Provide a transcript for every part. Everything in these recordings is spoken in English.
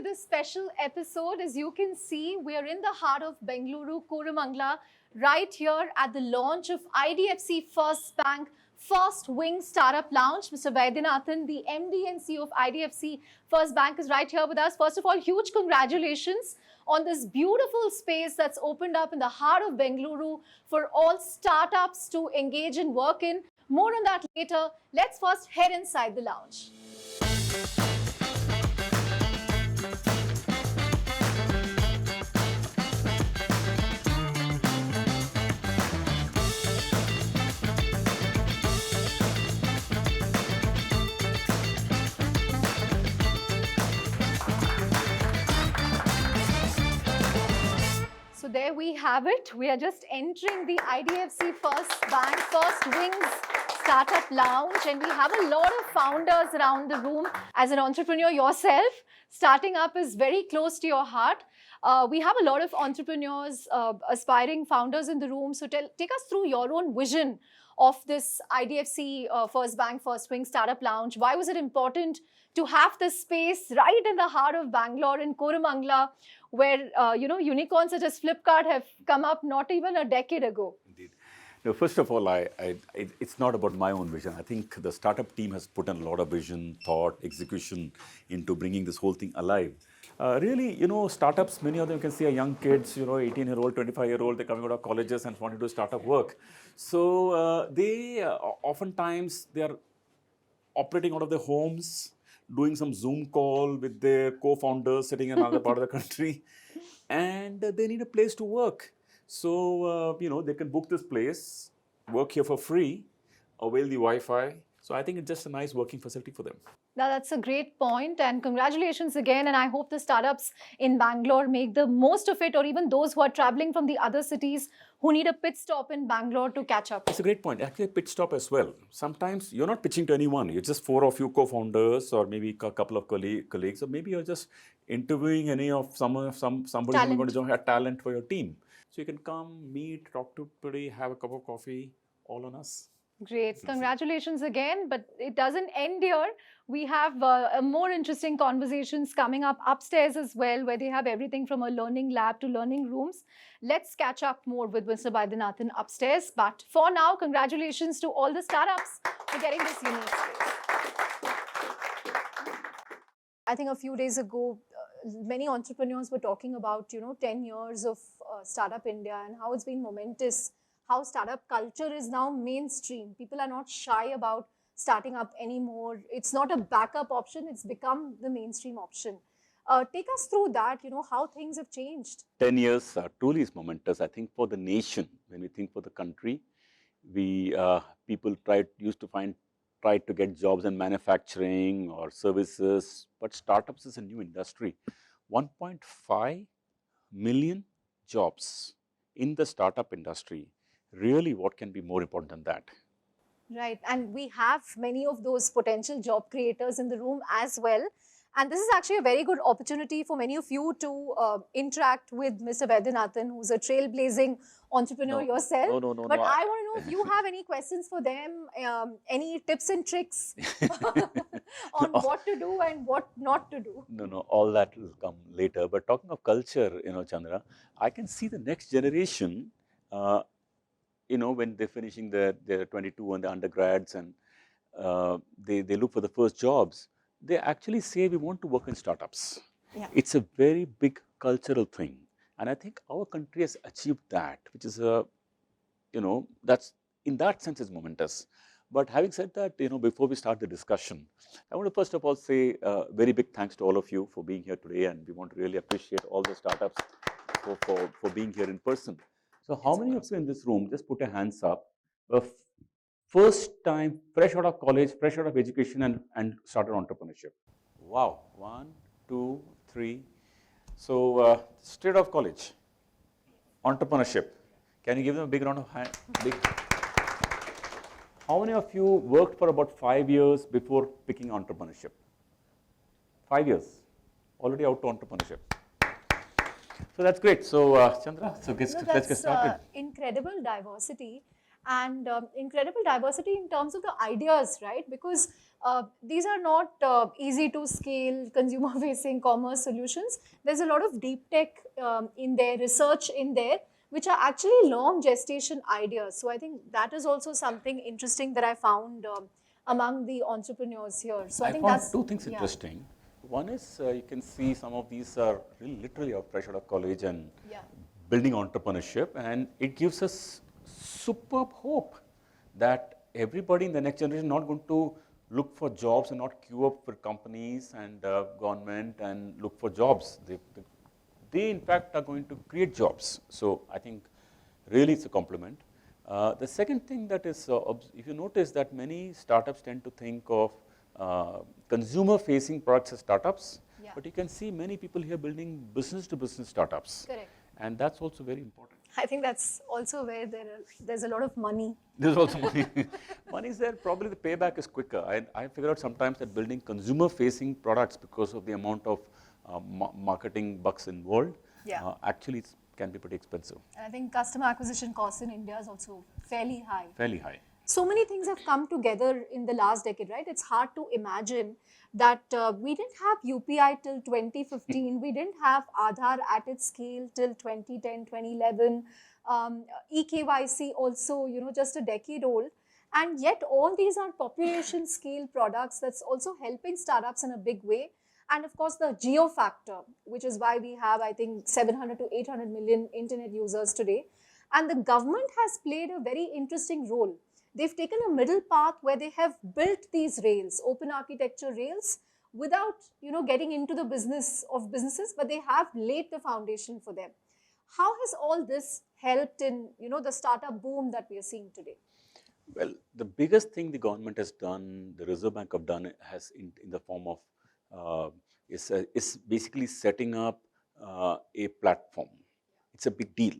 to this special episode. As you can see, we are in the heart of Bengaluru, Koramangala, right here at the launch of IDFC FirstBank FIRSTWINGS Startup Lounge. Mr. Vaidyanathan, the MD and CEO of IDFC FirstBank, is right here with us. First of all, huge congratulations on this beautiful space that's opened up in the heart of Bengaluru for all startups to engage and work in. More on that later. Let's first head inside the lounge. So there we have it. We are just entering the IDFC FirstBank FirstWings Startup Lounge, and we have a lot of founders around the room. As an entrepreneur yourself, starting up is very close to your heart. We have a lot of entrepreneurs, aspiring founders in the room. So take us through your own vision of this IDFC FirstBank FirstWings Startup Lounge. Why was it important to have this space right in the heart of Bangalore in Koramangala, where unicorns such as Flipkart have come up not even a decade ago? Indeed. No, first of all, it's not about my own vision. I think the startup team has put in a lot of vision, thought, execution into bringing this whole thing alive. Really, startups, many of them can see are young kids, 18-year-old, 25-year-old, they're coming out of colleges and wanting to do startup work. So they oftentimes, they are operating out of their homes, doing some Zoom call with their co-founders sitting in another part of the country, and they need a place to work. So, they can book this place, work here for free, avail the Wi-Fi. So I think it's just a nice working facility for them. Now, that's a great point, and congratulations again. And I hope the startups in Bangalore make the most of it, or even those who are traveling from the other cities who need a pit stop in Bangalore to catch up. It's a great point. Actually, a pit stop as well. Sometimes you're not pitching to anyone. You're just four of you co-founders, or maybe a couple of colleagues, or maybe you're just interviewing somebody who's going to have talent for your team. So you can come, meet, talk to everybody, have a cup of coffee, all on us. Great. Congratulations again. But it doesn't end here. We have more interesting conversations coming up upstairs as well, where they have everything from a learning lab to learning rooms. Let's catch up more with Mr. Vaidyanathan upstairs. But for now, congratulations to all the startups for getting this unique space. I think a few days ago, many entrepreneurs were talking about, 10 years of Startup India and how it's been momentous, how startup culture is now mainstream. People are not shy about starting up anymore. It's not a backup option. It's become the mainstream option. Take us through that, how things have changed. 10 years truly is momentous. I think for the nation, when we think for the country, people tried to get jobs in manufacturing or services, but startups is a new industry. 1.5 million jobs in the startup industry. Really, what can be more important than that? Right. And we have many of those potential job creators in the room as well. And this is actually a very good opportunity for many of you to interact with Mr. Vaidyanathan, who's a trailblazing entrepreneur yourself. No. But I want to know if you have any questions for them, any tips and tricks on what to do and what not to do. No, all that will come later. But talking of culture, Chandra, I can see the next generation, when they're finishing their 22 and the undergrads and they look for the first jobs, they actually say we want to work in startups. Yeah. It's a very big cultural thing. And I think our country has achieved that, which is that's in that sense is momentous. But having said that, before we start the discussion, I want to first of all say very big thanks to all of you for being here today. And we want to really appreciate all the startups for being here in person. So how many of you in this room, just put your hands up, first time, fresh out of college, fresh out of education and started entrepreneurship? Wow, 1, 2, 3. So straight off college, entrepreneurship. Can you give them a big round of hands? How many of you worked for about 5 years before picking entrepreneurship? 5 years, already out to entrepreneurship. So that's great. So Chandra, let's get started. Incredible diversity. And incredible diversity in terms of the ideas, right? Because These are not easy to scale consumer facing commerce solutions. There's a lot of deep tech in there, research in there, which are actually long gestation ideas. So I think that is also something interesting that I found among the entrepreneurs here. So I think found that's two things yeah. interesting. One is you can see some of these are really literally fresh out of college and Yeah. building entrepreneurship, and it gives us superb hope that everybody in the next generation is not going to look for jobs and not queue up for companies and government and look for jobs. They in fact are going to create jobs. So I think really it's a compliment. The second thing that is, if you notice that many startups tend to think of consumer-facing products as startups, Yeah. but you can see many people here building business-to-business startups. Correct. And that's also very important. I think that's also where there's a lot of money. There's also money. Money is there, probably the payback is quicker. I figure out sometimes that building consumer-facing products because of the amount of marketing bucks involved, Yeah. actually it can be pretty expensive. And I think customer acquisition costs in India is also fairly high. Fairly high. So many things have come together in the last decade, right? It's hard to imagine that we didn't have UPI till 2015. We didn't have Aadhaar at its scale till 2010, 2011. eKYC also, just a decade old. And yet all these are population scale products that's also helping startups in a big way. And of course, the geo factor, which is why we have, I think, 700 to 800 million internet users today. And the government has played a very interesting role. They've taken a middle path where they have built these rails, open architecture rails, without getting into the business of businesses, but they have laid the foundation for them. How has all this helped in the startup boom that we are seeing today? Well, the biggest thing the government has done, the Reserve Bank have done, has in the form of is basically setting up a platform. It's a big deal.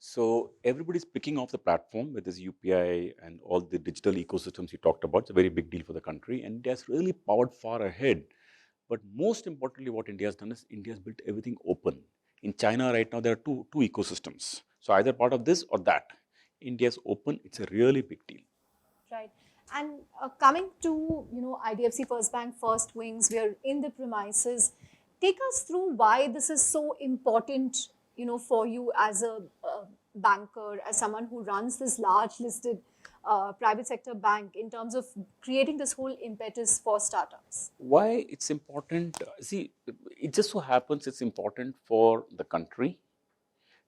So everybody's picking off the platform with this UPI and all the digital ecosystems you talked about. It's a very big deal for the country, and India's really powered far ahead. But most importantly, what India has done is India has built everything open. In China right now, there are two ecosystems. So either part of this or that. India's open. It's a really big deal. Right. And coming to IDFC First Bank, FIRSTWINGS, we are in the premises. Take us through why this is so important for you as a banker, as someone who runs this large listed private sector bank, in terms of creating this whole impetus for startups? Why it's important? See, it just so happens it's important for the country,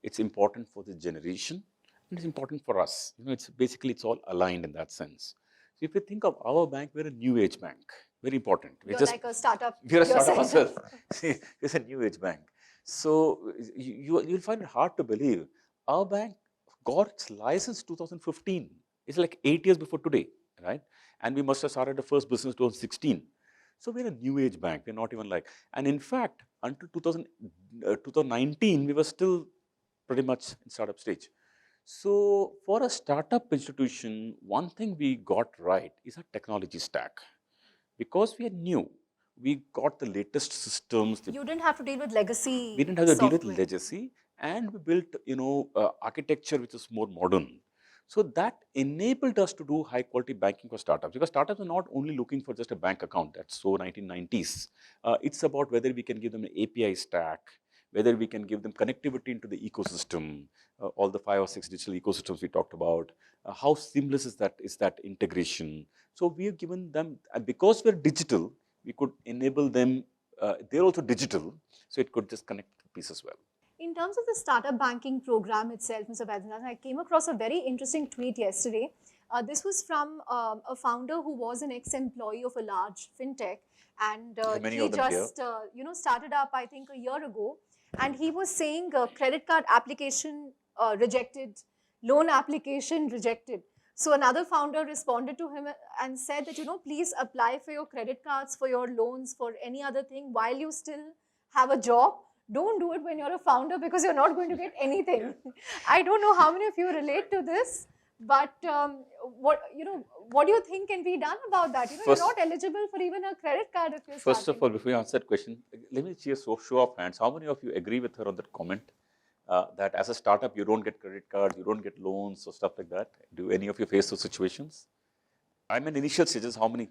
it's important for the generation, and it's important for us. It's basically it's all aligned in that sense. So if you think of our bank, we're a new age bank. Very important. You're just like a startup. We're a startup ourselves. See, it's a new age bank. So you'll find it hard to believe. Our bank got its license 2015. It's like 8 years before today, right? And we must have started the first business 2016. So we're a new age bank. We're not even like, and in fact, until 2019, we were still pretty much in startup stage. So for a startup institution, one thing we got right is our technology stack. Because we are new, we got the latest systems. You didn't have to deal with legacy. We didn't have to deal with legacy, and we built, architecture which is more modern. So that enabled us to do high quality banking for startups, because startups are not only looking for just a bank account. That's so 1990s. It's about whether we can give them an API stack, whether we can give them connectivity into the ecosystem, all the 5 or 6 digital ecosystems we talked about. How seamless is that integration? So we have given them, and because we're digital, we could enable them. They're also digital, so it could just connect the pieces well. In terms of the startup banking program itself, Mr. Vaidyanathan, I came across a very interesting tweet yesterday. This was from a founder who was an ex-employee of a large fintech, and he just started up, I think, a year ago. And he was saying credit card application rejected, loan application rejected. So another founder responded to him and said that, please apply for your credit cards, for your loans, for any other thing while you still have a job. Don't do it when you're a founder, because you're not going to get anything. I don't know how many of you relate to this, but what do you think can be done about that? You're not eligible for even a credit card if you're First of all, before you answer that question, let me see a show of hands. How many of you agree with her on that comment? That as a startup, you don't get credit cards, you don't get loans or stuff like that? Do any of you face those situations? I'm in initial stages. How many?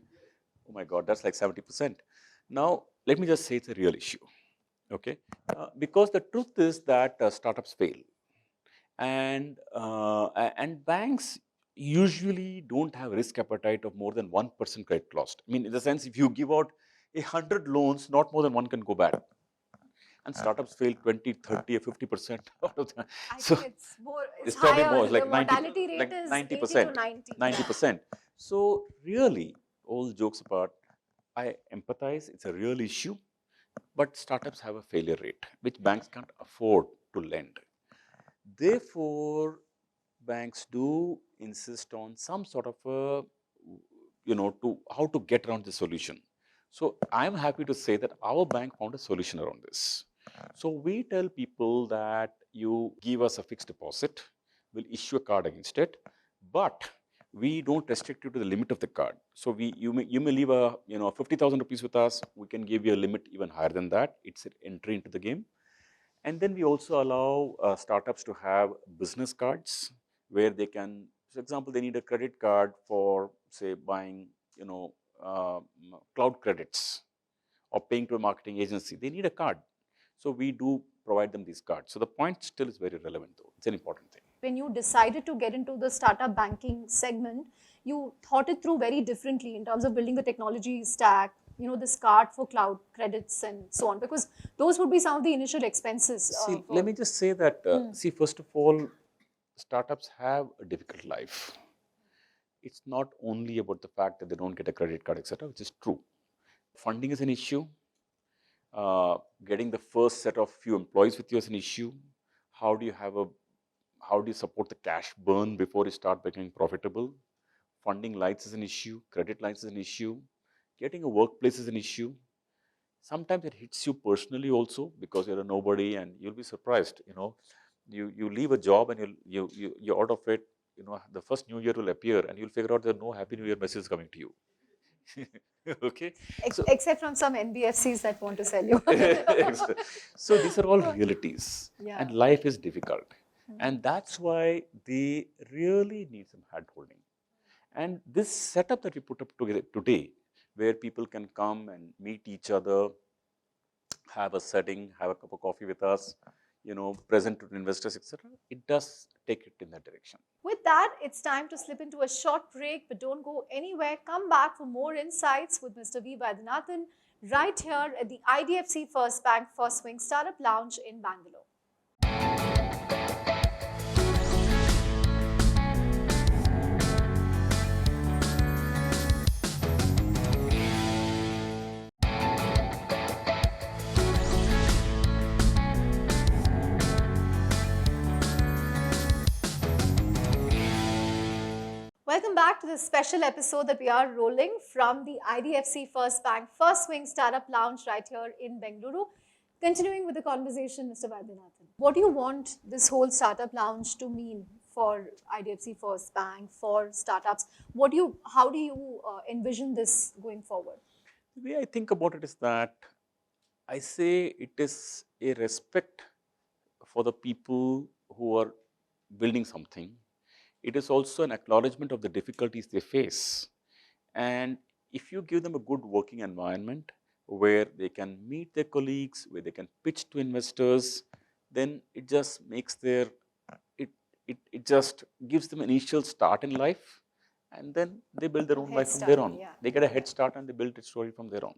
Oh my God, that's like 70%. Now, let me just say it's a real issue. Okay, because the truth is that startups fail, and banks usually don't have risk appetite of more than 1% credit loss. I mean, in the sense, if you give out 100 loans, not more than one can go bad. And startups fail 20, 30, or 50% out of that. I So think it's more, it's probably higher. more, The like 90, mortality rate like is 90%, 80 to 90. 90%. So really, all jokes apart, I empathize. It's a real issue, but startups have a failure rate, which banks can't afford to lend. Therefore, banks do insist on some sort of a, to how to get around the solution. So I'm happy to say that our bank found a solution around this. So we tell people that you give us a fixed deposit, we'll issue a card against it, but we don't restrict you to the limit of the card. So you may leave a 50,000 rupees with us. We can give you a limit even higher than that. It's an entry into the game. And then we also allow startups to have business cards where they can, for example, they need a credit card for, say, buying, cloud credits or paying to a marketing agency. They need a card. So we do provide them these cards. So the point still is very relevant, though. It's an important thing. When you decided to get into the startup banking segment, you thought it through very differently in terms of building the technology stack, this card for cloud credits and so on, because those would be some of the initial expenses. See, let me just say that, first of all, startups have a difficult life. It's not only about the fact that they don't get a credit card, etc., which is true. Funding is an issue. Getting the first set of few employees with you is an issue. How do you support the cash burn before you start becoming profitable? Funding lines is an issue. Credit lines is an issue. Getting a workplace is an issue. Sometimes it hits you personally also because you're a nobody, and you'll be surprised. You leave a job and you're out of it. The first New Year will appear, and you'll figure out there are no Happy New Year messages coming to you. Okay. Except from some NBFCs that want to sell you. So these are all realities, Yeah. and life is difficult, and that's why they really need some hand holding. And this setup that we put up together today, where people can come and meet each other, have a setting, have a cup of coffee with us, present to investors, etc., it does take it in that direction. With that, it's time to slip into a short break, but don't go anywhere. Come back for more insights with Mr. V. Vaidyanathan right here at the IDFC First Bank FIRSTWINGS Startup Lounge in Bangalore. Welcome back to this special episode that we are rolling from the IDFC First Bank FIRSTWINGS Startup Lounge right here in Bengaluru. Continuing with the conversation, Mr. Vaidyanathan, what do you want this whole Startup Lounge to mean for IDFC First Bank, for startups? How do you envision this going forward? The way I think about it is that I say it is a respect for the people who are building something. It is also an acknowledgement of the difficulties they face. And if you give them a good working environment where they can meet their colleagues, where they can pitch to investors, then it just makes it just gives them an initial start in life, and then they build their own life from there on. Yeah. They get a head start and they build a story from there on.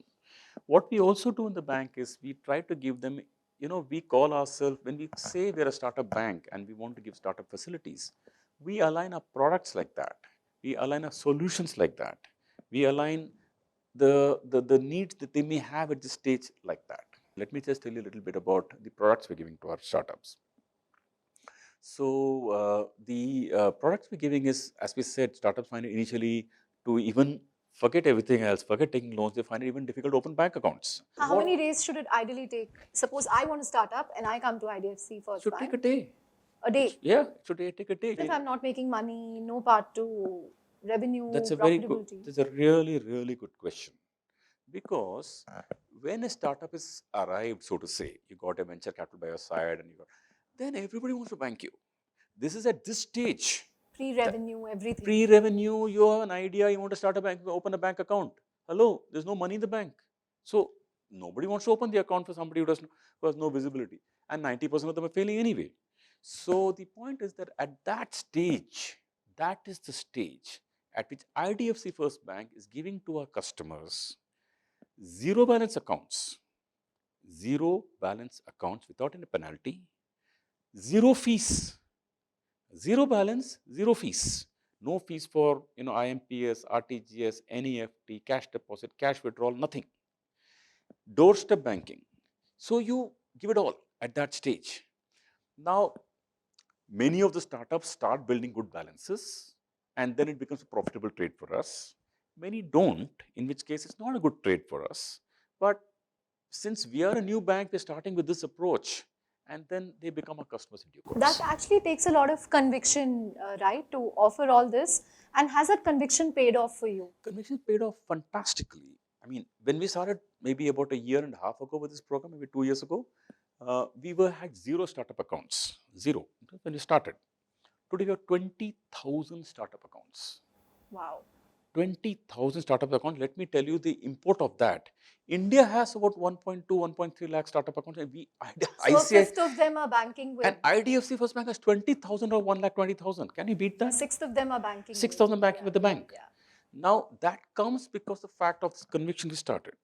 What we also do in the bank is we try to give them, we call ourselves, when we say we're a startup bank and we want to give startup facilities, we align our products like that. We align our solutions like that. We align the needs that they may have at this stage like that. Let me just tell you a little bit about the products we're giving to our startups. So the products we're giving is, as we said, startups find it initially to even forget everything else, forget taking loans, they find it even difficult to open bank accounts. How many days should it ideally take? Suppose I want to start up and I come to IDFC First Should Bank. take a day. A day? Yeah, it should take a day. If I'm not making money, no part to revenue, That's a very good, profitability. that's a really, really good question. Because when a startup is arrived, so to say, you got a venture capital by your side, and then everybody wants to bank you. This is at this stage. Pre-revenue, everything. Pre-revenue, you have an idea, you want to start a bank, open a bank account. Hello, there's no money in the bank. So nobody wants to open the account for somebody who has no visibility. And 90% of them are failing anyway. So the point is that at that stage, that is the stage at which IDFC First Bank is giving to our customers zero balance accounts, without any penalty, zero fees, zero balance, zero fees. No fees for IMPS, RTGS, NEFT, cash deposit, cash withdrawal, nothing. Doorstep banking. So you give it all at that stage. Now, many of the startups start building good balances and then it becomes a profitable trade for us. Many don't, in which case it's not a good trade for us. But since we are a new bank, we're starting with this approach and then they become our customers in due course. That actually takes a lot of conviction, right, to offer all this. And has that conviction paid off for you? Conviction paid off fantastically. I mean, when we started maybe about a year and a half ago with this program, maybe 2 years ago, we had zero startup accounts, zero, when we started. Today we have 20,000 startup accounts. Wow. 20,000 startup accounts. Let me tell you the import of that. India has about 1.2, 1.3 lakh startup accounts. And So a fifth of them are banking with. And IDFC First Bank has 20,000 or 1,20,000. Can you beat that? A sixth of them are banking. 6,000 banking with the bank. Yeah. Now that comes because of the fact of this conviction we started.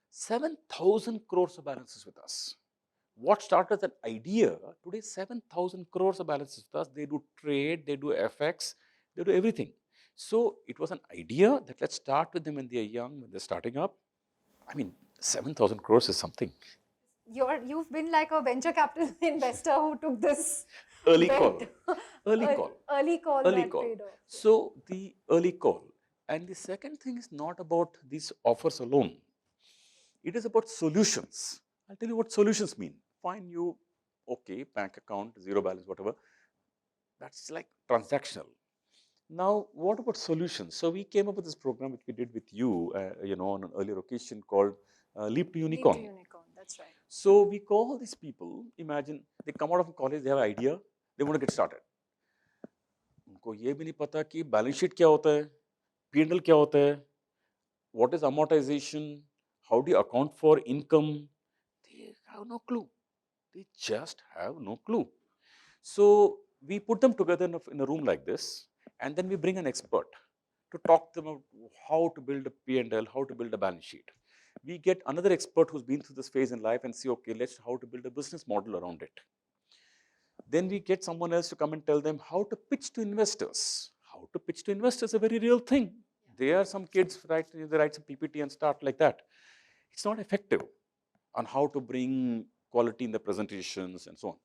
7,000 crores of balances with us. What started as an idea, today 7,000 crores of balances with us. They do trade, they do FX, they do everything. So it was an idea that let's start with them when they're young, when they're starting up. I mean, 7,000 crores is something. You've been like a venture capital investor who took this early bet. call. Early call. Early call. Early that call. paid off. So the early call. And the second thing is not about these offers alone. It is about solutions. I'll tell you what solutions mean. Fine, you, okay, bank account, zero balance, whatever. That's like transactional. Now, what about solutions? So we came up with this program which we did with you, on an earlier occasion called Leap to Unicorn. Leap to Unicorn, that's right. So we call these people, imagine they come out of college, they have an idea, they want to get started. उनको ये भी नहीं पता कि balance sheet क्या होता है, P&L क्या होता है, what is amortization, how do you account for income? They have no clue. They just have no clue. So we put them together in a room like this, and then we bring an expert to talk to them about how to build a P&L, how to build a balance sheet. We get another expert who's been through this phase in life and see, okay, let's how to build a business model around it. Then we get someone else to come and tell them how to pitch to investors. How to pitch to investors is a very real thing. There are some kids, they write some PPT and start like that. It's not effective on how to bring quality in the presentations and so on.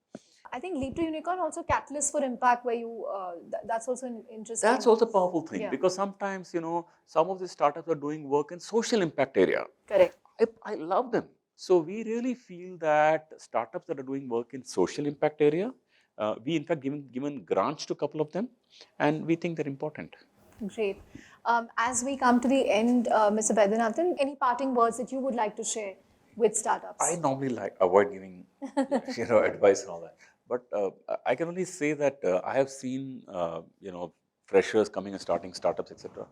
I think Leap to Unicorn also catalyst for impact, where you, that's also an interesting. That's also a powerful thing, because sometimes, some of these startups are doing work in social impact area. Correct. I love them. So we really feel that startups that are doing work in social impact area, we in fact given grants to a couple of them, and we think they're important. Great. As we come to the end, Mr. Vaidyanathan, any parting words that you would like to share with startups? I normally avoid giving advice and all that, but I can only say that I have seen freshers coming and starting startups, etc.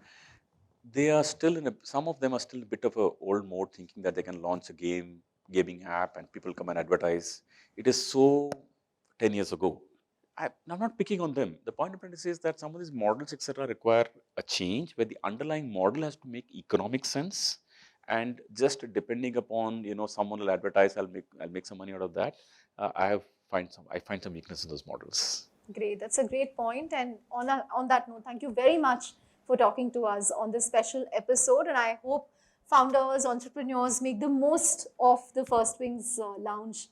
They are still some of them are still a bit of a old mode, thinking that they can launch a gaming app and people come and advertise. It is so 10 years ago. I'm not picking on them. The point of it is that some of these models, etc., require a change where the underlying model has to make economic sense, and just depending upon someone will advertise, I'll make some money out of that. I find some weakness in those models. Great, that's a great point. And on that note, thank you very much for talking to us on this special episode. And I hope founders, entrepreneurs make the most of the FIRSTWINGS Lounge